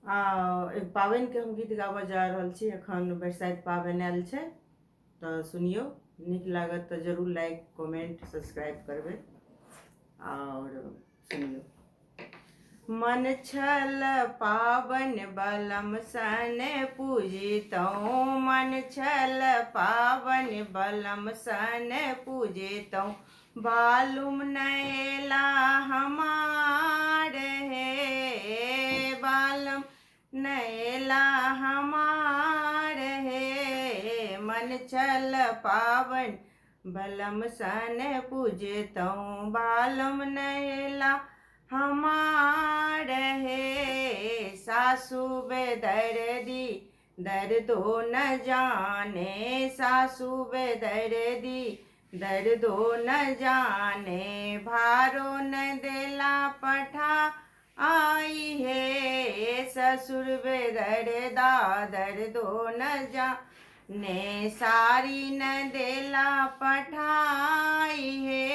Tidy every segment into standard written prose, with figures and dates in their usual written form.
एक पाबनि के हम गीत गाबऽ जा रहल छी। एखन बरसाइत पाबनि आयल छै तऽ सुनियौ, नीक लागत तऽ जरूर लाइक कमेंट सब्सक्राइब करबै और सुनियौ। मन छल पाबनि बलम सन पूजितौं, मन छल पाबनि बलम सन पूजितौं, बालुम नैला हमार हे, बालम नैला हमार हे, मन छल पाबनि बलम सन पूजितौं, बालम नैला हमार हे। सासु बेदर्दी दर्दो न जाने, सासु बेदर्दी दर्दो न जाने, भारो न देला पठा आई हे, ससुर बेदर्दा दर्दो न जाने, सारी न देला पठाई हे।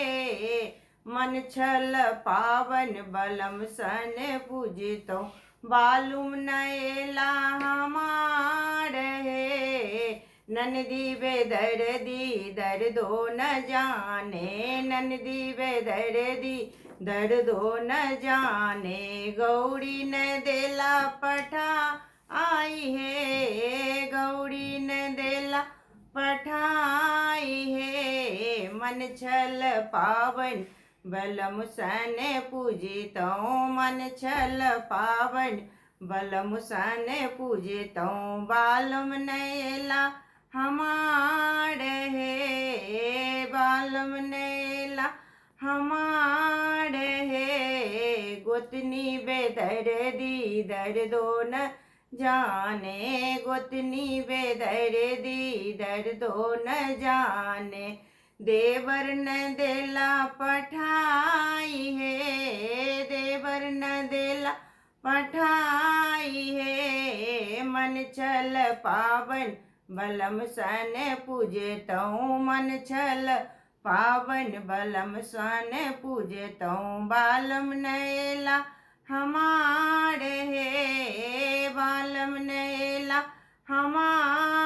मन छल पावन बलम सन पूजितौं, बालुम नैला हमार हे, ननदी बेदर्दी दर्दो न जाने, ननदी बेदर्दी दर्दो न जाने, गौरी न देला पठा आई हे, गौरी न देला पठाई हे। मन छल पावन बलम सन पूजितौं, मन छल पावन बलम सन पूजितौं, बालम नैला हमार हे, बालम नैला हमार हे। गोतनी बेदर्दी दर्दो न जाने, गोतनी बेदर्दी दर्दो न जाने, देवर न देला पठाई हे, देवर न देला पठाई हे। मन छल पावन बलम सन पूजितौं, मन छल पावन बलम सन पूजितौं, बालम नैला हमार हे, बालम नैला हमार